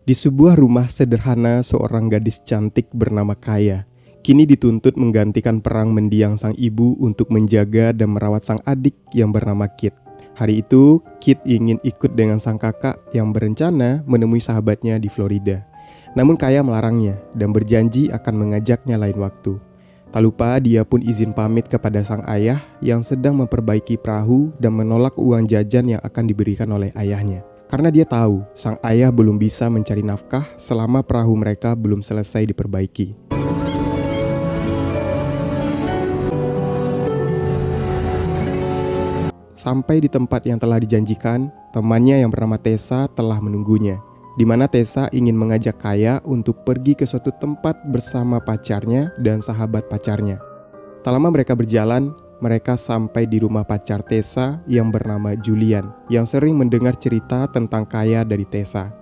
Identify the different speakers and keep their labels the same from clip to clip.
Speaker 1: Di sebuah rumah sederhana, seorang gadis cantik bernama Kaya kini dituntut menggantikan peran mendiang sang ibu untuk menjaga dan merawat sang adik yang bernama Kit. Hari itu, Kit ingin ikut dengan sang kakak yang berencana menemui sahabatnya di Florida. Namun Kaya melarangnya dan berjanji akan mengajaknya lain waktu. Tak lupa dia pun izin pamit kepada sang ayah yang sedang memperbaiki perahu dan menolak uang jajan yang akan diberikan oleh ayahnya. Karena dia tahu sang ayah belum bisa mencari nafkah selama perahu mereka belum selesai diperbaiki. Sampai di tempat yang telah dijanjikan, temannya yang bernama Tessa telah menunggunya, di mana Tessa ingin mengajak Kaya untuk pergi ke suatu tempat bersama pacarnya dan sahabat pacarnya. Tak lama mereka berjalan, mereka sampai di rumah pacar Tessa yang bernama Julian, yang sering mendengar cerita tentang Kaya dari Tessa.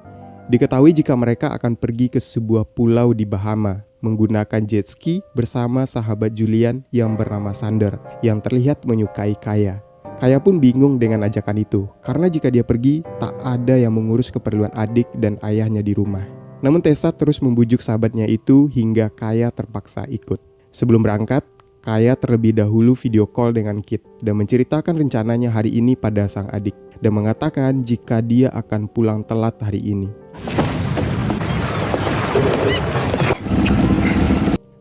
Speaker 1: Diketahui jika mereka akan pergi ke sebuah pulau di Bahama, menggunakan jet ski bersama sahabat Julian yang bernama Sander, yang terlihat menyukai Kaya. Kaya pun bingung dengan ajakan itu, karena jika dia pergi, tak ada yang mengurus keperluan adik dan ayahnya di rumah. Namun Tessa terus membujuk sahabatnya itu hingga Kaya terpaksa ikut. Sebelum berangkat, Kaya terlebih dahulu video call dengan Kit dan menceritakan rencananya hari ini pada sang adik dan mengatakan jika dia akan pulang telat hari ini.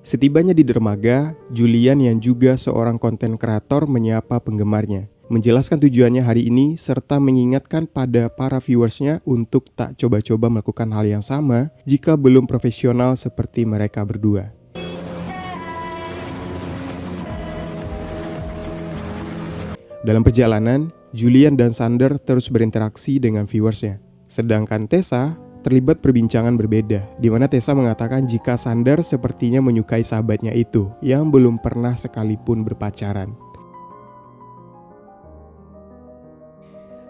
Speaker 1: Setibanya di dermaga, Julian yang juga seorang konten kreator menyapa penggemarnya, menjelaskan tujuannya hari ini serta mengingatkan pada para viewersnya untuk tak coba-coba melakukan hal yang sama jika belum profesional seperti mereka berdua. Dalam perjalanan, Julian dan Sander terus berinteraksi dengan viewersnya. Sedangkan Tessa terlibat perbincangan berbeda, di mana Tessa mengatakan jika Sander sepertinya menyukai sahabatnya itu yang belum pernah sekalipun berpacaran.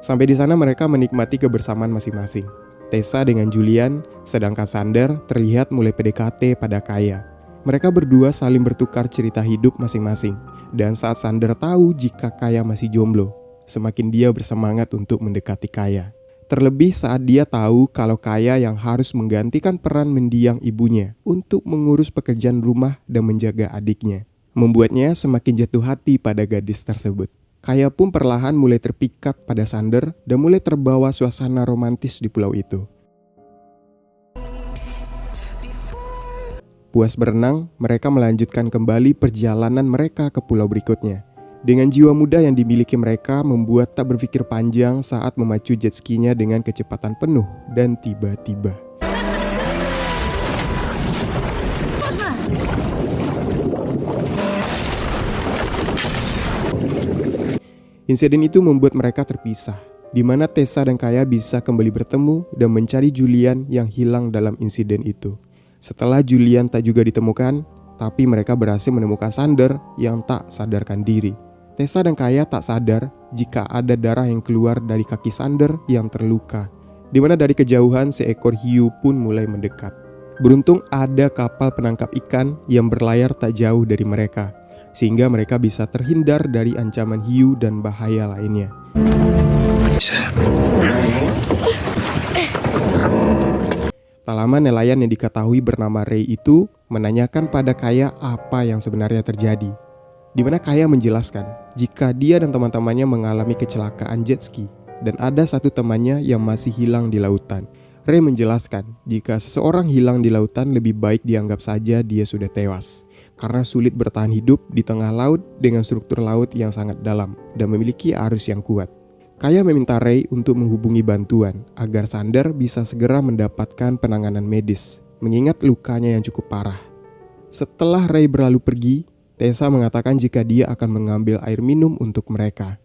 Speaker 1: Sampai di sana mereka menikmati kebersamaan masing-masing. Tessa dengan Julian, sedangkan Sander terlihat mulai PDKT pada Kaya. Mereka berdua saling bertukar cerita hidup masing-masing. Dan saat Sander tahu jika Kaya masih jomblo, semakin dia bersemangat untuk mendekati Kaya. Terlebih saat dia tahu kalau Kaya yang harus menggantikan peran mendiang ibunya untuk mengurus pekerjaan rumah dan menjaga adiknya. Membuatnya semakin jatuh hati pada gadis tersebut. Kaya pun perlahan mulai terpikat pada Sander dan mulai terbawa suasana romantis di pulau itu. Puas berenang, mereka melanjutkan kembali perjalanan mereka ke pulau berikutnya. Dengan jiwa muda yang dimiliki mereka membuat tak berpikir panjang saat memacu jet ski-nya dengan kecepatan penuh dan tiba-tiba. Insiden itu membuat mereka terpisah, di mana Tessa dan Kaya bisa kembali bertemu dan mencari Julian yang hilang dalam insiden itu. Setelah Julian tak juga ditemukan, tapi mereka berhasil menemukan Sander yang tak sadarkan diri. Tessa dan Kaya tak sadar jika ada darah yang keluar dari kaki Sander yang terluka, di mana dari kejauhan seekor hiu pun mulai mendekat. Beruntung ada kapal penangkap ikan yang berlayar tak jauh dari mereka, sehingga mereka bisa terhindar dari ancaman hiu dan bahaya lainnya. Tak lama nelayan yang diketahui bernama Ray itu menanyakan pada Kaya apa yang sebenarnya terjadi. Di mana Kaya menjelaskan jika dia dan teman-temannya mengalami kecelakaan jet ski dan ada satu temannya yang masih hilang di lautan. Ray menjelaskan jika seseorang hilang di lautan lebih baik dianggap saja dia sudah tewas, karena sulit bertahan hidup di tengah laut dengan struktur laut yang sangat dalam dan memiliki arus yang kuat. Kaya meminta Ray untuk menghubungi bantuan agar Sander bisa segera mendapatkan penanganan medis, mengingat lukanya yang cukup parah. Setelah Ray berlalu pergi, Tessa mengatakan jika dia akan mengambil air minum untuk mereka.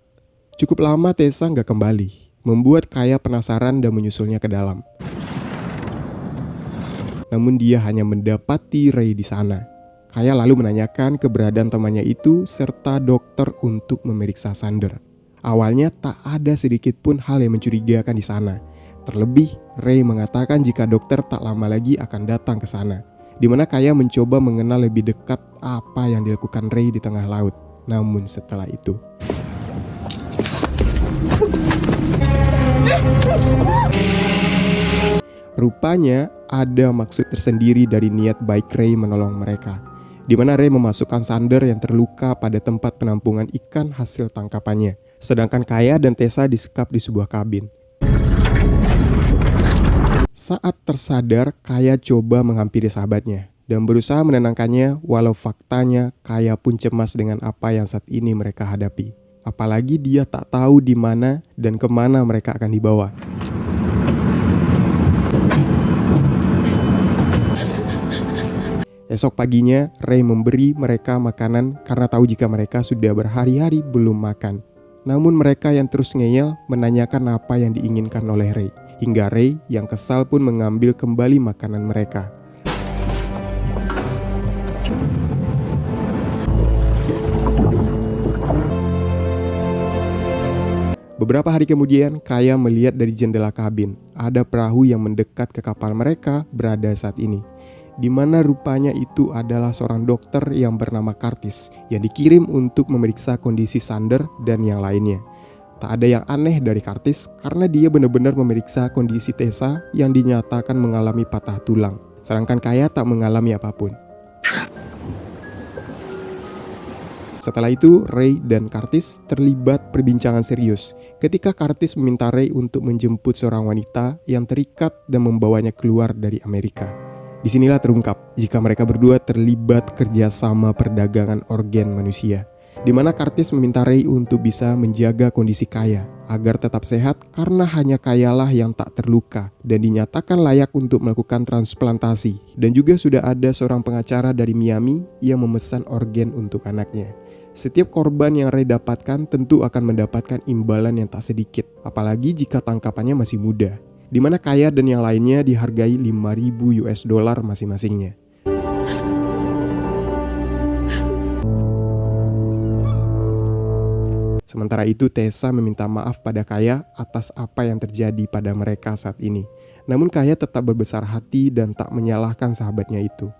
Speaker 1: Cukup lama Tessa nggak kembali, membuat Kaya penasaran dan menyusulnya ke dalam. Namun dia hanya mendapati Ray di sana. Kaya lalu menanyakan keberadaan temannya itu serta dokter untuk memeriksa Sander. Awalnya tak ada sedikit pun hal yang mencurigakan di sana. Terlebih, Ray mengatakan jika dokter tak lama lagi akan datang ke sana, di mana Kaya mencoba mengenal lebih dekat apa yang dilakukan Ray di tengah laut. Namun setelah itu, Rupanya ada maksud tersendiri dari niat baik Ray menolong mereka, di mana Ray memasukkan Sander yang terluka pada tempat penampungan ikan hasil tangkapannya, sedangkan Kaya dan Tessa disekap di sebuah kabin. Saat tersadar, Kaya coba menghampiri sahabatnya dan berusaha menenangkannya, walau faktanya Kaya pun cemas dengan apa yang saat ini mereka hadapi. Apalagi dia tak tahu di mana dan kemana mereka akan dibawa. Esok paginya, Ray memberi mereka makanan karena tahu jika mereka sudah berhari-hari belum makan. Namun mereka yang terus ngeyel menanyakan apa yang diinginkan oleh Ray. Hingga Ray yang kesal pun mengambil kembali makanan mereka. Beberapa hari kemudian, Kaya melihat dari jendela kabin ada perahu yang mendekat ke kapal mereka berada saat ini, di mana rupanya itu adalah seorang dokter yang bernama Curtis yang dikirim untuk memeriksa kondisi Sander dan yang lainnya. Tak ada yang aneh dari Curtis karena dia benar-benar memeriksa kondisi Tessa yang dinyatakan mengalami patah tulang, sedangkan Kaya tak mengalami apapun. Setelah itu, Ray dan Curtis terlibat perbincangan serius ketika Curtis meminta Ray untuk menjemput seorang wanita yang terikat dan membawanya keluar dari Amerika. Disinilah terungkap jika mereka berdua terlibat kerjasama perdagangan organ manusia, di mana Curtis meminta Ray untuk bisa menjaga kondisi Kaya agar tetap sehat karena hanya Kayalah yang tak terluka dan dinyatakan layak untuk melakukan transplantasi. Dan juga sudah ada seorang pengacara dari Miami yang memesan organ untuk anaknya. Setiap korban yang Ray dapatkan tentu akan mendapatkan imbalan yang tak sedikit, apalagi jika tangkapannya masih muda, di mana Kaya dan yang lainnya dihargai $5.000 masing-masingnya. Sementara itu, Tessa meminta maaf pada Kaya atas apa yang terjadi pada mereka saat ini. Namun Kaya tetap berbesar hati dan tak menyalahkan sahabatnya itu.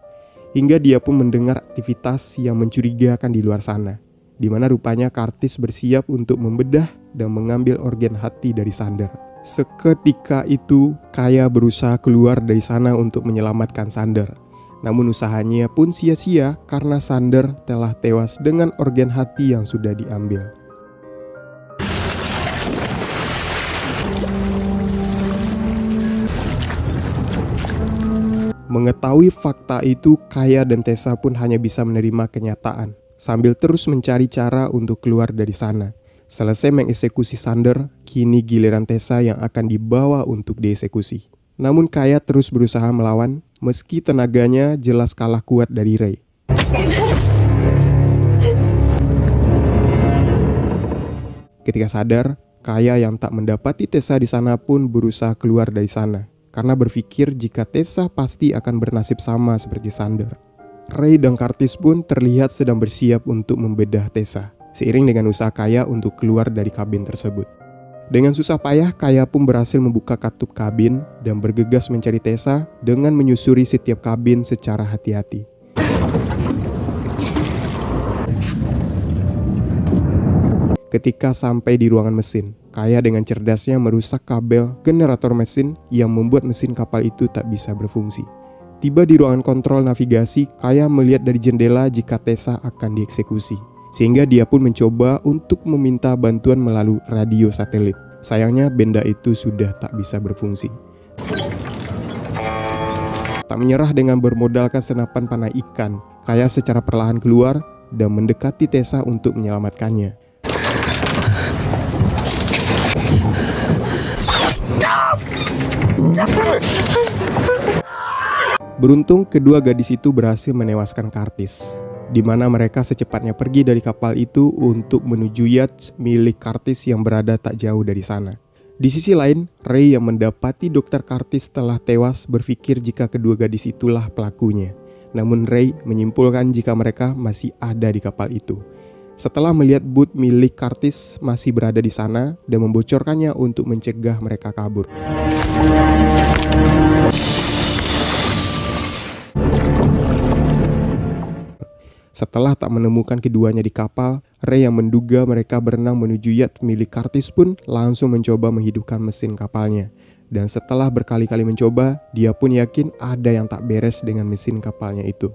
Speaker 1: Hingga dia pun mendengar aktivitas yang mencurigakan di luar sana, di mana rupanya Curtis bersiap untuk membedah dan mengambil organ hati dari Sander. Seketika itu, Kaya berusaha keluar dari sana untuk menyelamatkan Sander. Namun usahanya pun sia-sia karena Sander telah tewas dengan organ hati yang sudah diambil. Mengetahui fakta itu, Kaya dan Tessa pun hanya bisa menerima kenyataan sambil terus mencari cara untuk keluar dari sana. Selesai mengeksekusi Sander, kini giliran Tessa yang akan dibawa untuk dieksekusi. Namun Kaya terus berusaha melawan meski tenaganya jelas kalah kuat dari Ray. Ketika sadar, Kaya yang tak mendapati Tessa di sana pun berusaha keluar dari sana karena berpikir jika Tessa pasti akan bernasib sama seperti Sander. Ray dan Curtis pun terlihat sedang bersiap untuk membedah Tessa, seiring dengan usaha Kaya untuk keluar dari kabin tersebut. Dengan susah payah, Kaya pun berhasil membuka katup kabin dan bergegas mencari Tessa dengan menyusuri setiap kabin secara hati-hati. Ketika sampai di ruangan mesin, Kaya dengan cerdasnya merusak kabel generator mesin yang membuat mesin kapal itu tak bisa berfungsi. Tiba di ruangan kontrol navigasi, Kaya melihat dari jendela jika Tessa akan dieksekusi. Sehingga dia pun mencoba untuk meminta bantuan melalui radio satelit. Sayangnya benda itu sudah tak bisa berfungsi. Tak menyerah dengan bermodalkan senapan panah ikan, Kaya secara perlahan keluar dan mendekati Tessa untuk menyelamatkannya. Beruntung kedua gadis itu berhasil menewaskan Curtis, di mana mereka secepatnya pergi dari kapal itu untuk menuju yacht milik Curtis yang berada tak jauh dari sana. Di sisi lain, Ray yang mendapati Dr. Curtis telah tewas berpikir jika kedua gadis itulah pelakunya. Namun Ray menyimpulkan jika mereka masih ada di kapal itu. Setelah melihat boot milik Curtis masih berada di sana dan membocorkannya untuk mencegah mereka kabur. Setelah tak menemukan keduanya di kapal, Ray yang menduga mereka berenang menuju yacht milik Curtis pun langsung mencoba menghidupkan mesin kapalnya. Dan setelah berkali-kali mencoba, dia pun yakin ada yang tak beres dengan mesin kapalnya itu.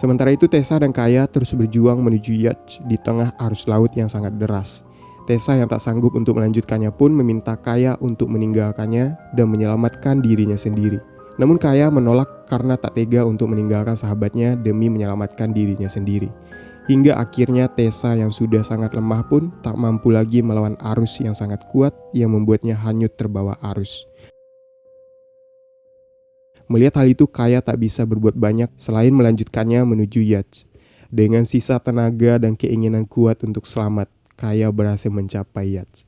Speaker 1: Sementara itu Tessa dan Kaya terus berjuang menuju yacht di tengah arus laut yang sangat deras. Tessa yang tak sanggup untuk melanjutkannya pun meminta Kaya untuk meninggalkannya dan menyelamatkan dirinya sendiri. Namun Kaya menolak karena tak tega untuk meninggalkan sahabatnya demi menyelamatkan dirinya sendiri. Hingga akhirnya Tessa yang sudah sangat lemah pun tak mampu lagi melawan arus yang sangat kuat yang membuatnya hanyut terbawa arus. Melihat hal itu, Kaya tak bisa berbuat banyak selain melanjutkannya menuju yacht. Dengan sisa tenaga dan keinginan kuat untuk selamat, Kaya berhasil mencapai yacht.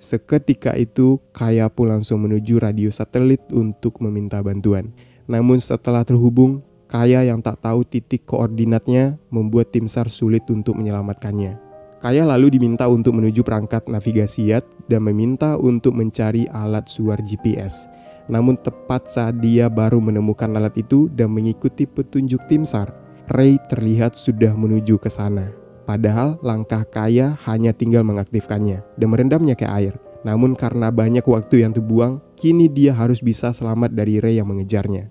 Speaker 1: Seketika itu, Kaya pun langsung menuju radio satelit untuk meminta bantuan. Namun setelah terhubung, Kaya yang tak tahu titik koordinatnya membuat tim SAR sulit untuk menyelamatkannya. Kaya lalu diminta untuk menuju perangkat navigasi yacht dan meminta untuk mencari alat suar GPS. Namun tepat saat dia baru menemukan alat itu dan mengikuti petunjuk tim SAR, Ray terlihat sudah menuju ke sana. Padahal langkah Kaya hanya tinggal mengaktifkannya dan merendamnya ke air. Namun karena banyak waktu yang terbuang, kini dia harus bisa selamat dari Ray yang mengejarnya.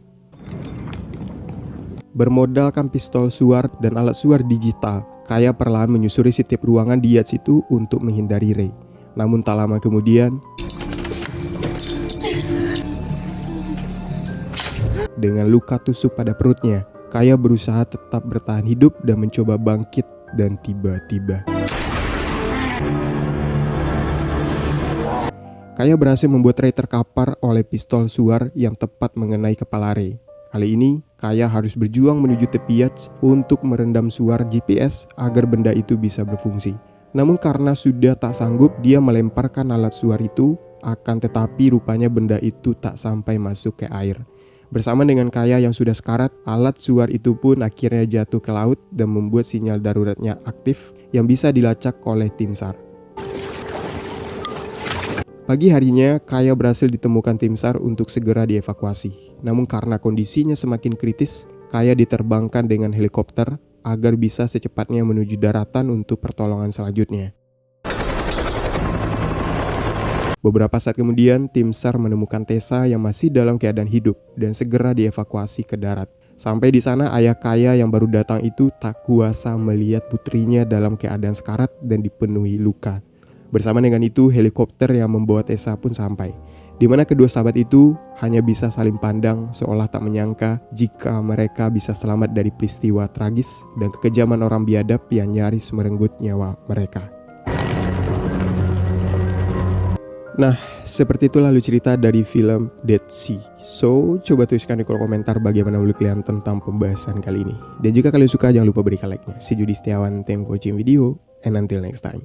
Speaker 1: Bermodalkan pistol suar dan alat suar digital, Kaya perlahan menyusuri setiap ruangan di yacht itu untuk menghindari Ray. Namun tak lama kemudian, dengan luka tusuk pada perutnya, Kaya berusaha tetap bertahan hidup dan mencoba bangkit dan tiba-tiba Kaya berhasil membuat Ray terkapar oleh pistol suar yang tepat mengenai kepala Ray. Kali ini, Kaya harus berjuang menuju tepi yacht untuk merendam suar GPS agar benda itu bisa berfungsi. Namun karena sudah tak sanggup, dia melemparkan alat suar itu, akan tetapi rupanya benda itu tak sampai masuk ke air. Bersama dengan Kaya yang sudah sekarat, alat suar itu pun akhirnya jatuh ke laut dan membuat sinyal daruratnya aktif yang bisa dilacak oleh tim SAR. Pagi harinya, Kaya berhasil ditemukan tim SAR untuk segera dievakuasi. Namun karena kondisinya semakin kritis, Kaya diterbangkan dengan helikopter agar bisa secepatnya menuju daratan untuk pertolongan selanjutnya. Beberapa saat kemudian, tim SAR menemukan Tessa yang masih dalam keadaan hidup dan segera dievakuasi ke darat. Sampai di sana, ayah Kaya yang baru datang itu tak kuasa melihat putrinya dalam keadaan sekarat dan dipenuhi luka. Bersama dengan itu, helikopter yang membawa Tessa pun sampai, di mana kedua sahabat itu hanya bisa saling pandang seolah tak menyangka jika mereka bisa selamat dari peristiwa tragis dan kekejaman orang biadab yang nyaris merenggut nyawa mereka. Nah, seperti itu lalu cerita dari film Dead Sea. So, coba tuliskan di kolom komentar bagaimana menurut kalian tentang pembahasan kali ini. Dan jika kalian suka, jangan lupa berikan like-nya. See you di Setiawan Tempo Video, and until next time.